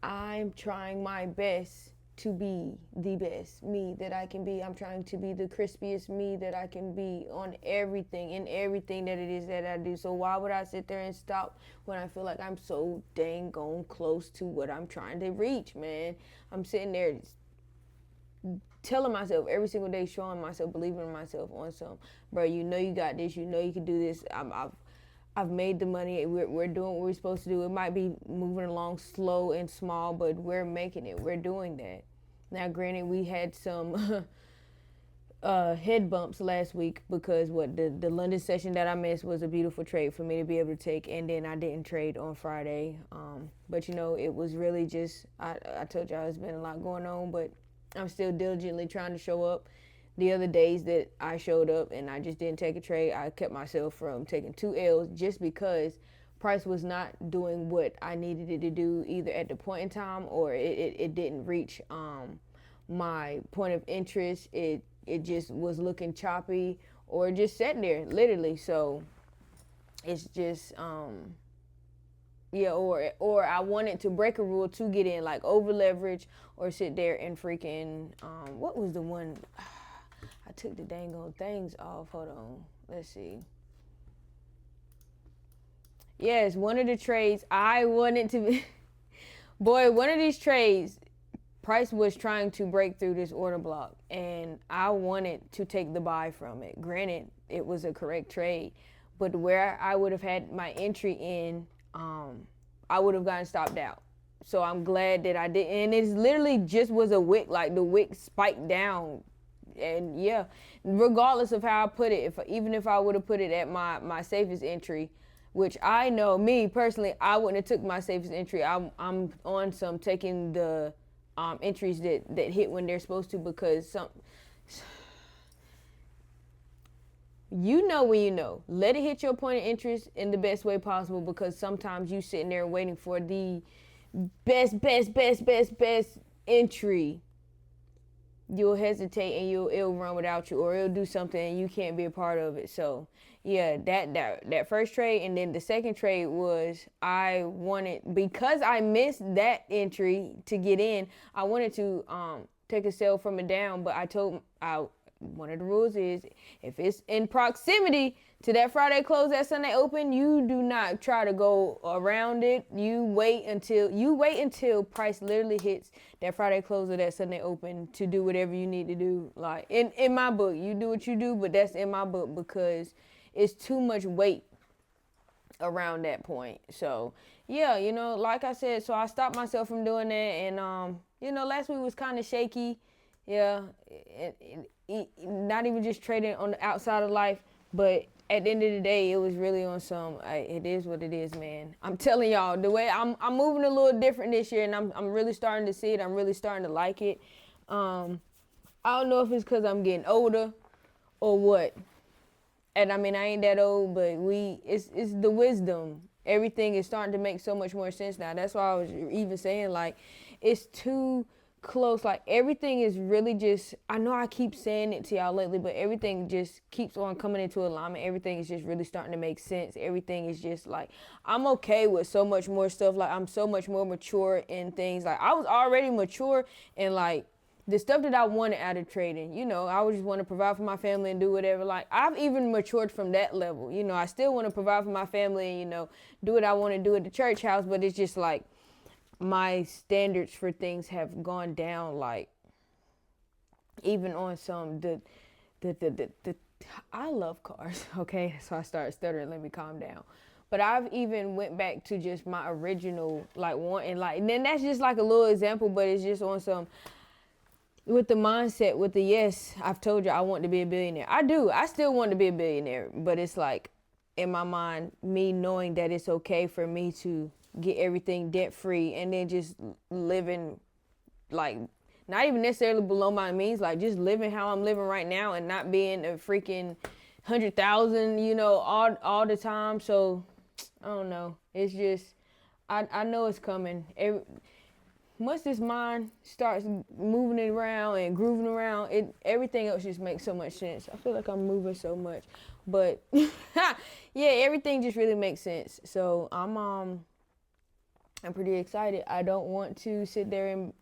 I'm trying my best to be the best me that I can be. I'm trying to be the crispiest me that I can be on everything, in everything that it is that I do. So why would I sit there and stop when I feel like I'm so dang gone close to what I'm trying to reach, man? I'm sitting there telling myself every single day, showing myself, believing in myself on some, bro, you know you got this, you know you can do this. I've made the money. We're doing what we're supposed to do. It might be moving along slow and small, but we're making it. We're doing that. Now, granted, we had some head bumps last week because the London session that I missed was a beautiful trade for me to be able to take, and then I didn't trade on Friday. But you know, it was really just I told y'all it's been a lot going on, but I'm still diligently trying to show up. The other days that I showed up and I just didn't take a trade, I kept myself from taking 2 L's just because price was not doing what I needed it to do either at the point in time, or it didn't reach my point of interest. It just was looking choppy or just sat there literally. So it's just yeah, or I wanted to break a rule to get in, like over leverage, or sit there and freaking what was the one? I took the dang old things off. Hold on, let's see. Yes, one of the trades I wanted to be boy, one of these trades, price was trying to break through this order block, and I wanted to take the buy from it. Granted, it was a correct trade, but where I would have had my entry in, I would have gotten stopped out. So I'm glad that I did, and it literally just was a wick. Like the wick spiked down, and yeah, regardless of how I put it, if even if I would have put it at my safest entry, which I know me personally, I wouldn't have took my safest entry. I'm on some taking the entries that hit when they're supposed to, because some, you know, when you know, let it hit your point of interest in the best way possible, because sometimes you sitting there waiting for the best entry, you'll hesitate and it'll run without you, or it'll do something and you can't be a part of it. So yeah, that first trade, and then the second trade was, I wanted, because I missed that entry to get in, I wanted to take a sell from it down, but I one of the rules is, if it's in proximity to that Friday close, that Sunday open, you do not try to go around it. You wait until price literally hits that Friday close or that Sunday open to do whatever you need to do. Like in my book, you do what you do, but that's in my book, because it's too much weight around that point. So yeah, you know, like I said, so I stopped myself from doing that, and you know, last week was kind of shaky. Yeah, not even just trading on the outside of life, but at the end of the day, it was really on some. It is what it is, man. I'm telling y'all, the way I'm moving a little different this year, and I'm really starting to see it. I'm really starting to like it. I don't know if it's because I'm getting older or what. And I mean, I ain't that old, but it's the wisdom. Everything is starting to make so much more sense now. That's why I was even saying, like, it's too close. Like, everything is really just, I know I keep saying it to y'all lately, but everything just keeps on coming into alignment. Everything is just really starting to make sense. Everything is just like, I'm okay with so much more stuff. Like, I'm so much more mature in things. Like, I was already mature in, like, the stuff that I wanted out of trading. You know, I would just want to provide for my family and do whatever. Like, I've even matured from that level. You know, I still want to provide for my family and, you know, do what I want to do at the church house, but it's just like, my standards for things have gone down. Like, even on some the I love cars. Okay, so I started stuttering. Let me calm down. But I've even went back to just my original, like, wanting, like, and then that's just like a little example, but it's just on some, with the mindset, with the, yes, I've told you I want to be a billionaire. I do. I still want to be a billionaire, but it's like, in my mind, me knowing that it's okay for me to get everything debt free, and then just living, like, not even necessarily below my means, like just living how I'm living right now, and not being a freaking 100,000, you know, all the time. So I don't know. It's just, I know it's coming. Once this mind starts moving it around and grooving around, everything else just makes so much sense. I feel like I'm moving so much, but yeah, everything just really makes sense. So I'm I'm pretty excited. I don't want to sit there and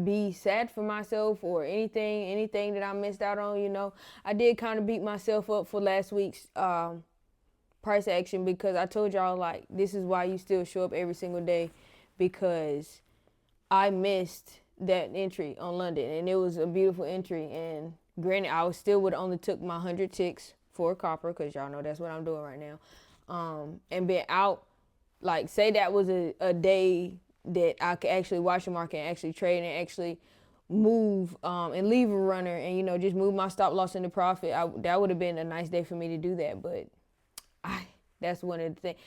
be sad for myself or anything that I missed out on. I did kind of beat myself up for last week's price action, because I told y'all, like, this is why you still show up every single day, because I missed that entry on London, and it was a beautiful entry. And granted, I still would only took my 100 ticks for copper, because y'all know that's what I'm doing right now, and been out. Like, say that was a day that I could actually watch the market and actually trade and actually move and leave a runner and, just move my stop loss into profit. That would have been a nice day for me to do that. But that's one of the things.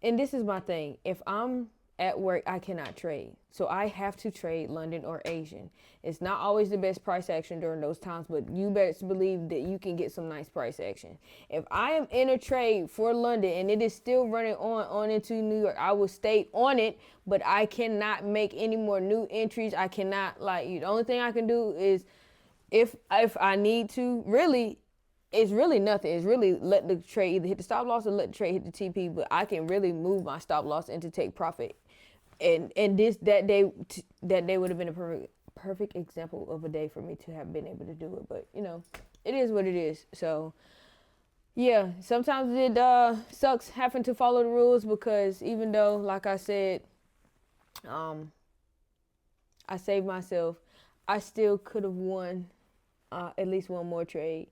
And this is my thing, if I'm at work, I cannot trade. So I have to trade London or Asian. It's not always the best price action during those times, but you best believe that you can get some nice price action. If I am in a trade for London and it is still running on into New York, I will stay on it, but I cannot make any more new entries. I cannot, the only thing I can do is, if I need to, really, it's really nothing. It's really let the trade either hit the stop loss or let the trade hit the TP, but I can really move my stop loss and to take profit. And that day would have been a perfect example of a day for me to have been able to do it. But it is what it is. So yeah, sometimes it sucks having to follow the rules, because even though, like I said, I saved myself, I still could have won at least one more trade.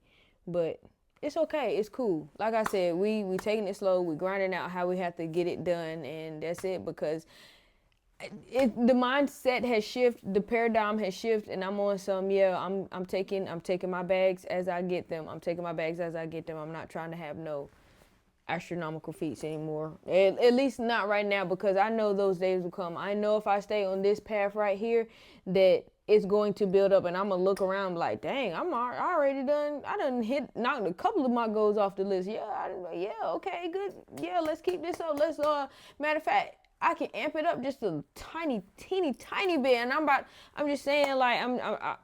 But it's okay. It's cool. Like I said, we taking it slow. We grinding out how we have to get it done, and that's it. Because the mindset has shifted, the paradigm has shifted, and I'm on some. Yeah, I'm taking my bags as I get them. I'm not trying to have no astronomical feats anymore. At least not right now, because I know those days will come. I know if I stay on this path right here, that it's going to build up, and I'm gonna look around like, dang, I done knocked a couple of my goals off the list. Yeah, okay, good. Yeah, let's keep this up. Matter of fact, I can amp it up just a teeny bit, and I'm just saying, like, I'm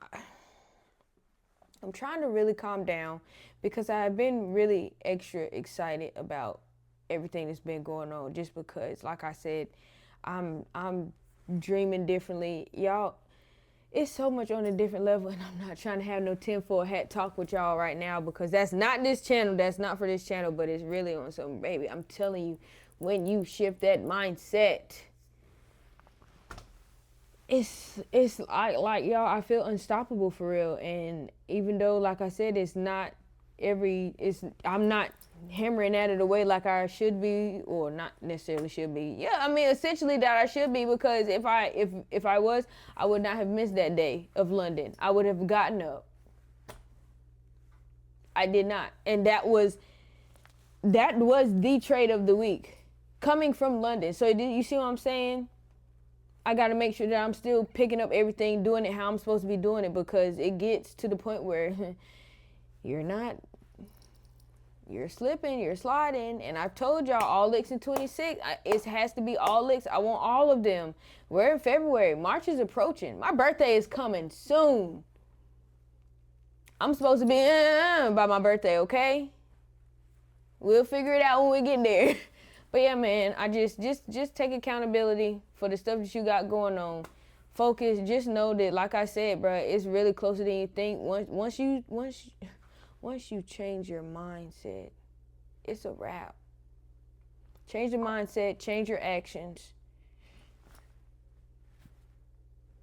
trying to really calm down, because I've been really extra excited about everything that's been going on, just because, like I said, I'm dreaming differently. Y'all, it's so much on a different level, and I'm not trying to have no tinfoil hat talk with y'all right now, because that's not this channel. That's not for this channel, but it's really on something, baby. I'm telling you, when you shift that mindset, it's like y'all, I feel unstoppable for real. And even though, like I said, I'm not hammering at it away like I should be, or not necessarily should be. Yeah, I mean, essentially that I should be, because if I was, I would not have missed that day of London. I would have gotten up. I did not. And that was the trade of the week, coming from London. So you see what I'm saying? I got to make sure that I'm still picking up everything, doing it how I'm supposed to be doing it, because it gets to the point where you're slipping, you're sliding. And I've told y'all, all licks in 26, it has to be all licks. I want all of them. We're in February. March is approaching. My birthday is coming soon. I'm supposed to be by my birthday, okay? We'll figure it out when we get there. But yeah, man, I just take accountability for the stuff that you got going on. Focus. Just know that, like I said, bro, it's really closer than you think. Once you change your mindset, it's a wrap. Change the mindset. Change your actions.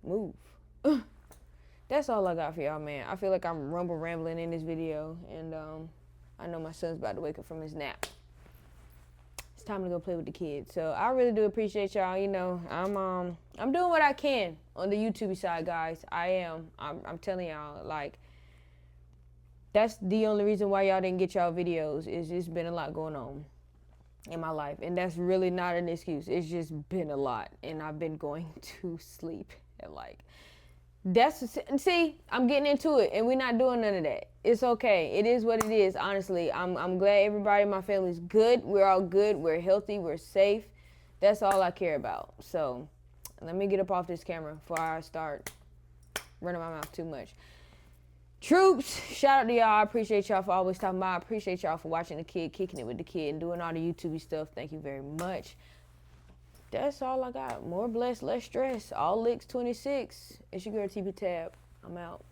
Move. That's all I got for y'all, man. I feel like I'm rambling in this video, and I know my son's about to wake up from his nap. It's time to go play with the kids. So I really do appreciate y'all. I'm doing what I can on the YouTube side, guys. I am. I'm telling y'all, like, that's the only reason why y'all didn't get y'all videos, is it's been a lot going on in my life, and that's really not an excuse. It's just been a lot, and I've been going to sleep at see, I'm getting into it, and we're not doing none of that. It's okay. It is what it is, honestly. I'm glad everybody in my family's good. We're all good. We're healthy. We're safe. That's all I care about. So let me get up off this camera before I start running my mouth too much. Troops, shout out to y'all. I appreciate y'all for always talking about. I appreciate y'all for watching the kid, kicking it with the kid, and doing all the YouTube stuff. Thank you very much. that's all I got. More blessed, less stress. All licks 26. It's your girl TP Tab. I'm out.